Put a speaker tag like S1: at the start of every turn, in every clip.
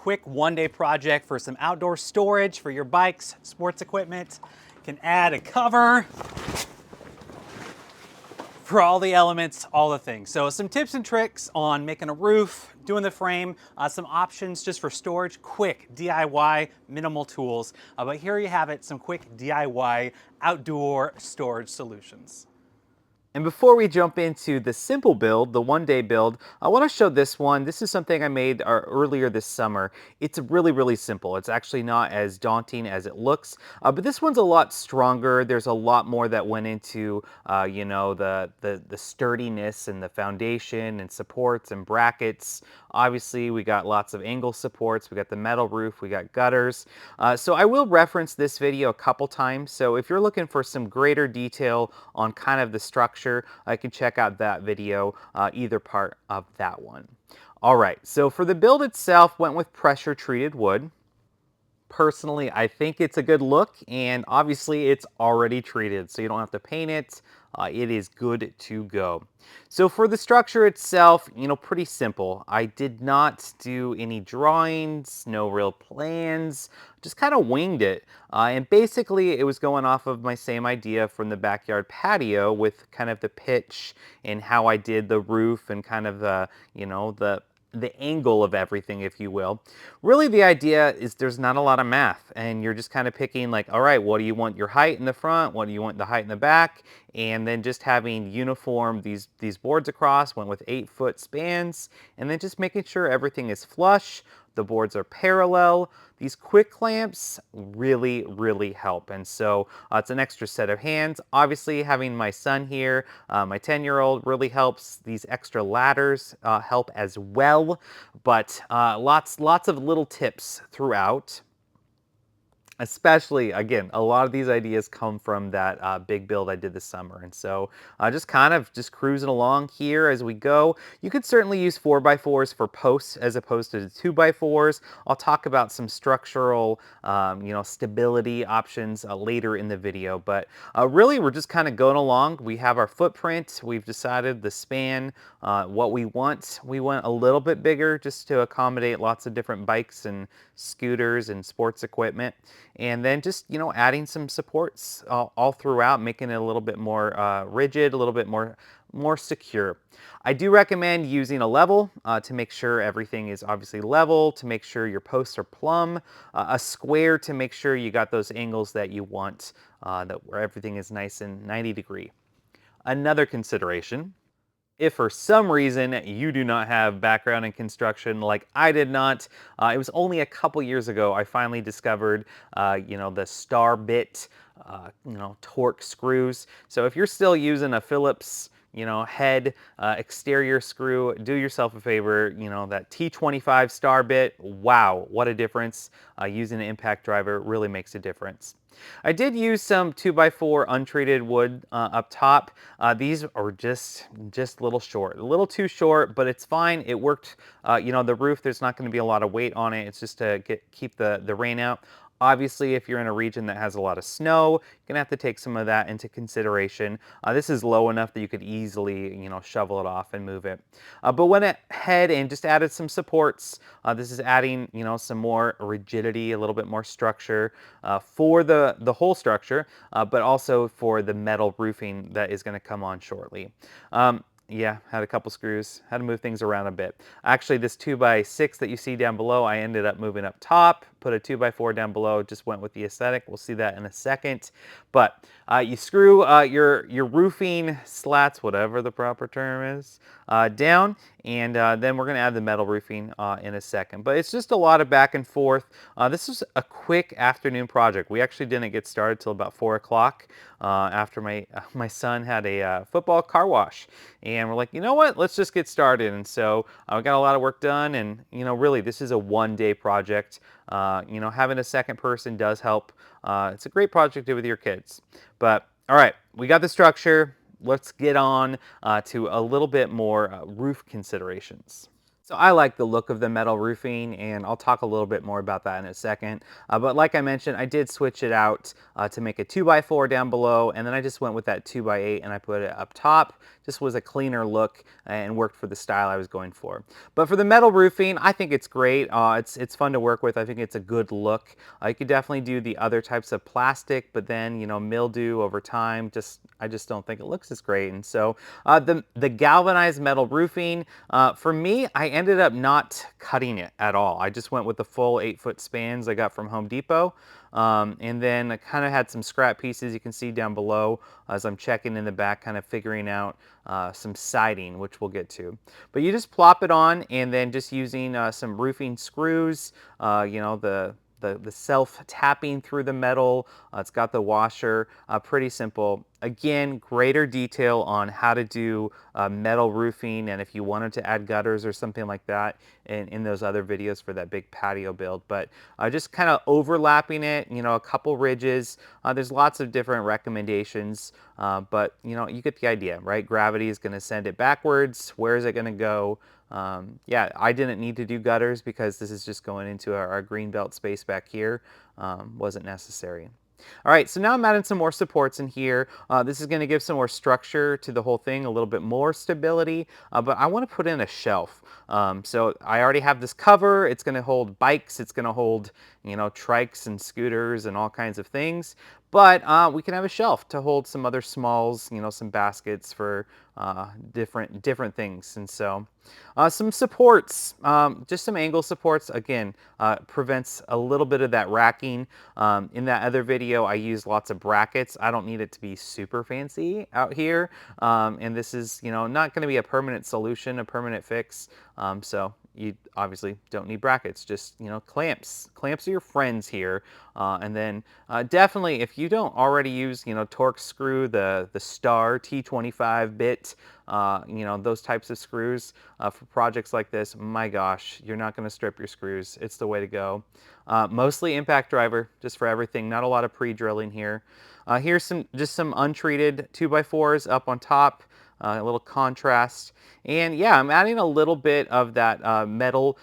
S1: quick one-day project for some outdoor storage for your bikes, sports equipment. You can add a cover for all the elements, all the things. So some tips and tricks on making a roof, doing the frame, some options just for storage, quick DIY, minimal tools. But here you have it, some quick DIY outdoor storage solutions.
S2: And before we jump into the simple build, the one-day build, I want to show this one. This is something I made earlier this summer. It's really simple. It's actually not as daunting as it looks, but this one's a lot stronger. There's a lot more that went into, you know, the sturdiness and the foundation and supports and brackets. Obviously, we got lots of angle supports. We got the metal roof. We got gutters. So I will reference this video a couple times. So if you're looking for some greater detail on kind of the structure, I can check out that video, either part of that one. All right, so for the build itself, went with pressure treated wood. Personally, I think it's a good look, and obviously it's already treated, so you don't have to paint it. It is good to go. So for the structure itself, you know, pretty simple. I did not do any drawings, no real plans, just kind of winged it. And basically it was going off of my same idea from the backyard patio with kind of the pitch and how I did the roof and kind of the, you know, the angle of everything, if you will. Really, the idea is there's not a lot of math, and you're just kind of picking like, all right, what do you want your height in the front? What do you want the height in the back? And then just having uniform these boards across, went with 8-foot spans, and then just making sure everything is flush, the boards are parallel. These quick clamps really help, and so it's an extra set of hands. Obviously, having my son here, my 10-year-old, really helps. These extra ladders help as well, but lots of little tips throughout. Especially, again, a lot of these ideas come from that big build I did this summer. And so just kind of just cruising along here as we go. You could certainly use 4x4s for posts as opposed to 2x4s. I'll talk about some structural, you know, stability options later in the video. But really, we're just kind of going along. We have our footprint. We've decided the span, what we want. We went a little bit bigger just to accommodate lots of different bikes and scooters and sports equipment. And then just, you know, adding some supports all throughout, making it a little bit more rigid, a little bit more secure. I do recommend using a level to make sure everything is obviously level, to make sure your posts are plumb, a square to make sure you got those angles that you want, where everything is nice and 90-degree. Another consideration: if for some reason you do not have background in construction like I did not, it was only a couple years ago I finally discovered, you know, the Star-Bit, you know, torque screws. So if you're still using a Phillips, you know, head exterior screw, do yourself a favor. You know, that T25 Star-Bit, wow, what a difference. Using an impact driver really makes a difference. I did use some 2x4 untreated wood up top. These are just a little short, a little too short, but it's fine. It worked. You know, the roof, there's not going to be a lot of weight on it. It's just to keep the rain out. Obviously, if you're in a region that has a lot of snow, you're gonna have to take some of that into consideration. This is low enough that you could easily, you know, shovel it off and move it. But went ahead and just added some supports. This is adding, you know, some more rigidity, a little bit more structure for the whole structure, but also for the metal roofing that is going to come on shortly. Yeah, had a couple screws, had to move things around a bit. Actually, this 2x6 that you see down below, I ended up moving up top, put a 2x4 down below, just went with the aesthetic. We'll see that in a second. But you screw your roofing slats, whatever the proper term is, down, and then we're going to add the metal roofing in a second. But it's just a lot of back and forth. This was a quick afternoon project. We actually didn't get started till about 4 o'clock after my son had a football car wash. And we're like, you know what, let's just get started. And so we got a lot of work done, and you know, really this is a one-day project. You know, having a second person does help. It's a great project to do with your kids. But all right, we got the structure. Let's get on to a little bit more roof considerations. So I like the look of the metal roofing, and I'll talk a little bit more about that in a second. But like I mentioned, I did switch it out to make a 2x4 down below, and then I just went with that 2x8 and I put it up top. Just was a cleaner look and worked for the style I was going for. But for the metal roofing, I think it's great. It's fun to work with. I think it's a good look. You could definitely do the other types of plastic, but then mildew over time. I just don't think it looks as great. And so the galvanized metal roofing, for me, I ended up not cutting it at all. I just went with the full 8-foot spans I got from Home Depot. And then I kind of had some scrap pieces you can see down below as I'm checking in the back, kind of figuring out some siding, which we'll get to. But you just plop it on, and then just using some roofing screws, the self-tapping through the metal. It's got the washer, pretty simple. Again, greater detail on how to do metal roofing, and if you wanted to add gutters or something like that in those other videos for that big patio build. But just kind of overlapping it, a couple ridges. There's lots of different recommendations, but you get the idea, right? Gravity is going to send it backwards. Where is it going to go? Yeah, I didn't need to do gutters because this is just going into our green belt space back here. Wasn't necessary. All right, so now I'm adding some more supports in here. This is going to give some more structure to the whole thing, a little bit more stability, but I want to put in a shelf. So I already have this cover. It's going to hold bikes. It's going to hold, trikes and scooters and all kinds of things. But we can have a shelf to hold some other smalls, some baskets for different things. And so some supports, just some angle supports, again, prevents a little bit of that racking. In that other video, I used lots of brackets. I don't need it to be super fancy out here. And this is, not going to be a permanent solution, a permanent fix. So you obviously don't need brackets, just, clamps. Clamps are your friends here. And then definitely, if you don't already use, Torx screw, the Star T25 bit, those types of screws for projects like this, my gosh, you're not going to strip your screws. It's the way to go. Mostly impact driver, just for everything. Not a lot of pre-drilling here. Here's just some untreated 2x4s up on top. A little contrast. And yeah, I'm adding a little bit of that metal,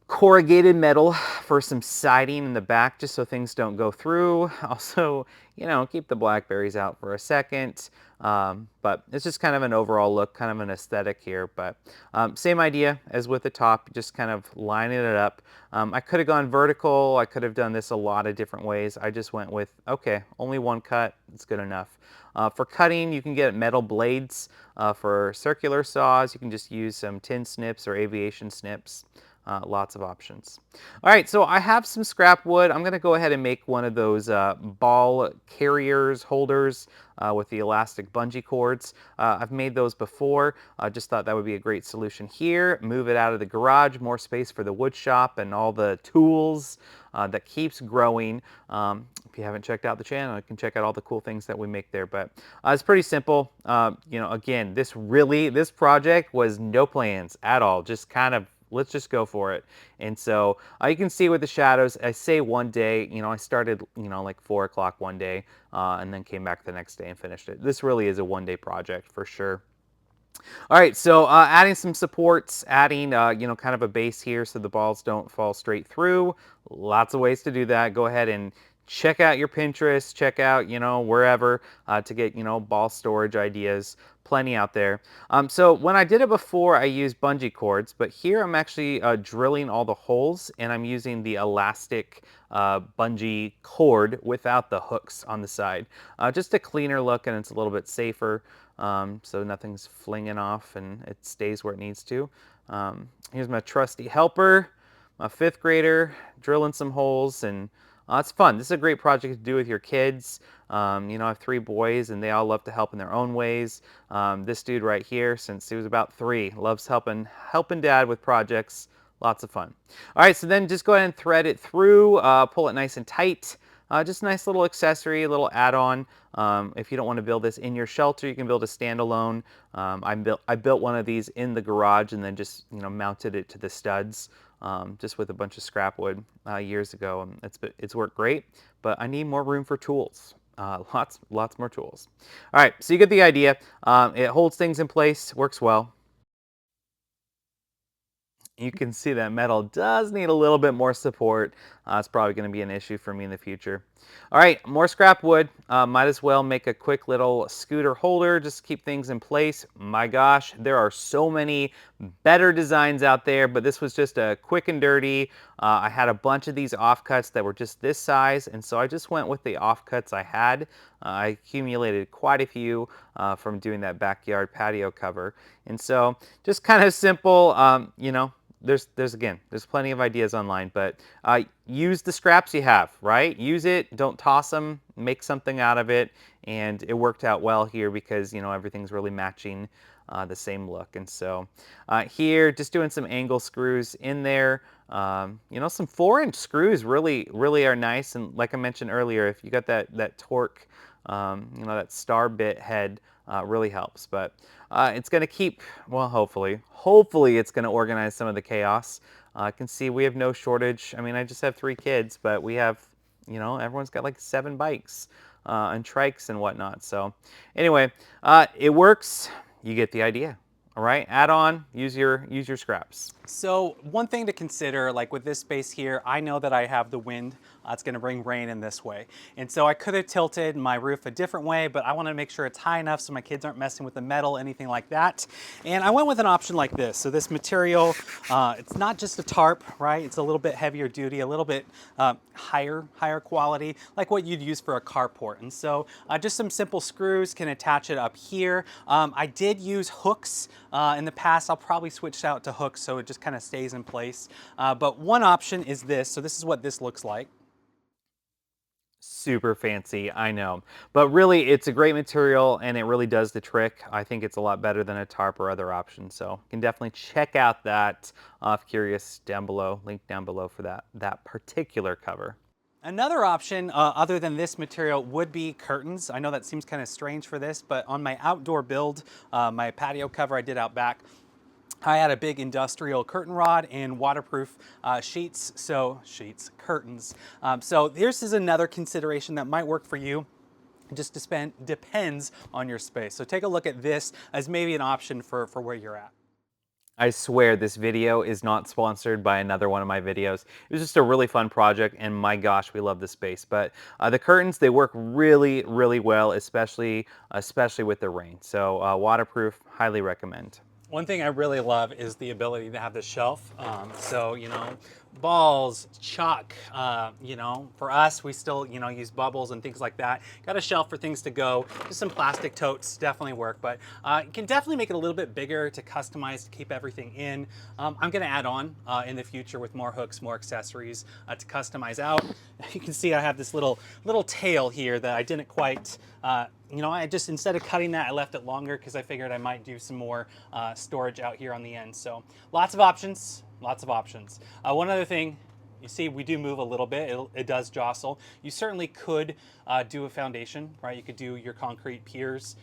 S2: corrugated metal for some siding in the back, just so things don't go through. Also, keep the blackberries out for a second. But it's just kind of an overall look, kind of an aesthetic here. But same idea as with the top, just kind of lining it up. I could have gone vertical. I could have done this a lot of different ways. I just went with, okay, only one cut. It's good enough. For cutting, you can get metal blades. For circular saws, you can just use some tin snips or aviation snips. Lots of options. All right, so I have some scrap wood. I'm going to go ahead and make one of those ball carriers, holders with the elastic bungee cords. I've made those before. I just thought that would be a great solution here. Move it out of the garage, more space for the wood shop and all the tools that keeps growing. If you haven't checked out the channel, you can check out all the cool things that we make there. But it's pretty simple. Again, this project was no plans at all. Just kind of, let's just go for it. And so you can see with the shadows, I say one day, I started, like 4 o'clock one day and then came back the next day and finished it. This really is a one-day project for sure. All right, so adding some supports, adding, kind of a base here so the balls don't fall straight through. Lots of ways to do that. Go ahead and check out your Pinterest, check out, wherever to get, ball storage ideas. Plenty out there. So when I did it before, I used bungee cords, but here I'm actually drilling all the holes, and I'm using the elastic bungee cord without the hooks on the side. Just a cleaner look, and it's a little bit safer, so nothing's flinging off and it stays where it needs to. Here's my trusty helper, my 5th grader, drilling some holes, and it's fun. This is a great project to do with your kids. I have 3 boys, and they all love to help in their own ways. This dude right here, since he was about 3, loves helping dad with projects. Lots of fun. All right, so then just go ahead and thread it through, pull it nice and tight. Just a nice little accessory, a little add-on. If you don't want to build this in your shelter, you can build a standalone. I built one of these in the garage and then just mounted it to the studs. Just with a bunch of scrap wood years ago, and it's worked great, but I need more room for tools. Lots more tools. All right, so you get the idea. It holds things in place, works well. You can see that metal does need a little bit more support. It's probably going to be an issue for me in the future. All right, more scrap wood. Might as well make a quick little scooter holder, just to keep things in place. My gosh, there are so many better designs out there, but this was just a quick and dirty. I had a bunch of these offcuts that were just this size, and so I just went with the offcuts I had. I accumulated quite a few from doing that backyard patio cover. And so just kind of simple, there's plenty of ideas online, but use the scraps you have, right? Use it, don't toss them, make something out of it. And it worked out well here because, everything's really matching the same look. And so here, just doing some angle screws in there. Some 4-inch screws really are nice. And like I mentioned earlier, if you got that torque, that star bit head, really helps. But it's going to keep, well, hopefully it's going to organize some of the chaos. I can see we have no shortage. I mean, I just have 3 kids, but we have, everyone's got like 7 bikes and trikes and whatnot. So anyway, it works. You get the idea. All right, add on, use your scraps.
S1: So one thing to consider, like with this space here, I know that I have the wind. It's going to bring rain in this way. And so I could have tilted my roof a different way, but I want to make sure it's high enough so my kids aren't messing with the metal, anything like that. And I went with an option like this. So this material, it's not just a tarp, right? It's a little bit heavier duty, a little bit higher quality, like what you'd use for a carport. And so just some simple screws can attach it up here. I did use hooks in the past. I'll probably switch out to hooks so it just kind of stays in place. But one option is this. So this is what this looks like.
S2: Super fancy, I know. But really, it's a great material and it really does the trick. I think it's a lot better than a tarp or other options. So you can definitely check out that if curious down below, link down below for that particular cover.
S1: Another option other than this material would be curtains. I know that seems kind of strange for this, but on my outdoor build, my patio cover I did out back, I had a big industrial curtain rod and waterproof curtains. So this is another consideration that might work for you. Just depends on your space. So take a look at this as maybe an option for where you're at.
S2: I swear this video is not sponsored by another one of my videos. It was just a really fun project and my gosh, we love this space. But the curtains, they work really well, especially with the rain. So waterproof, highly recommend.
S1: One thing I really love is the ability to have this shelf. So, balls, chalk, for us, we still, use bubbles and things like that. Got a shelf for things to go. Just some plastic totes definitely work, but you can definitely make it a little bit bigger to customize, to keep everything in. I'm going to add on in the future with more hooks, more accessories to customize out. You can see I have this little tail here that I didn't quite, I just, instead of cutting that, I left it longer because I figured I might do some more storage out here on the end. So lots of options, One other thing, you see we do move a little bit, it does jostle. You certainly could do a foundation, right? You could do your concrete piers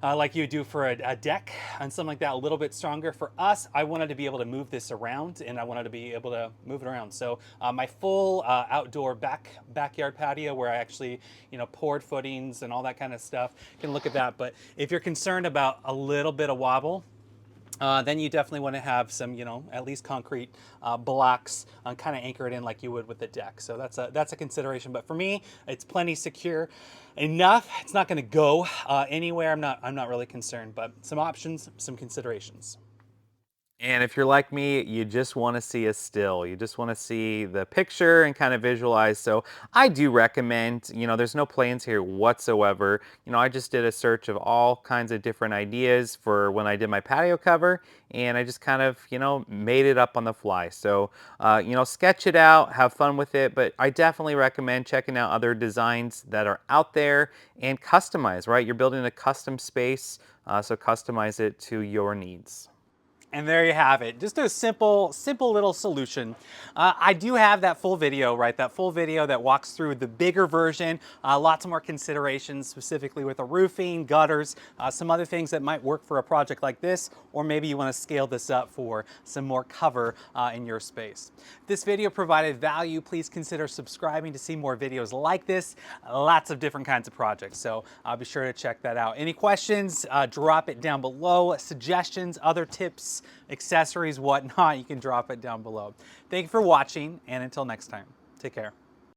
S1: like you would do for a deck and something like that, a little bit stronger. For us, I wanted to be able to move this around and I wanted to be able to move it around. So my full outdoor backyard patio where I actually, poured footings and all that kind of stuff, you can look at that. But if you're concerned about a little bit of wobble, then you definitely want to have some, at least concrete blocks kind of anchor it in like you would with the deck. So that's a consideration. But for me, it's plenty secure enough. It's not going to go anywhere. I'm not really concerned. But some options, some considerations.
S2: And if you're like me, you just want to see a still. You just want to see the picture and kind of visualize. So I do recommend, there's no plans here whatsoever. I just did a search of all kinds of different ideas for when I did my patio cover. And I just kind of, made it up on the fly. So, sketch it out, have fun with it. But I definitely recommend checking out other designs that are out there and customize, right? You're building a custom space, so customize it to your needs.
S1: And there you have it. Just a simple little solution. I do have that full video, right? That full video that walks through the bigger version. Lots more considerations specifically with the roofing, gutters, some other things that might work for a project like this, or maybe you want to scale this up for some more cover in your space. If this video provided value, please consider subscribing to see more videos like this. Lots of different kinds of projects, so be sure to check that out. Any questions, drop it down below. Suggestions, other tips, tips, accessories, whatnot, you can drop it down below. Thank you for watching, and until next time, take care.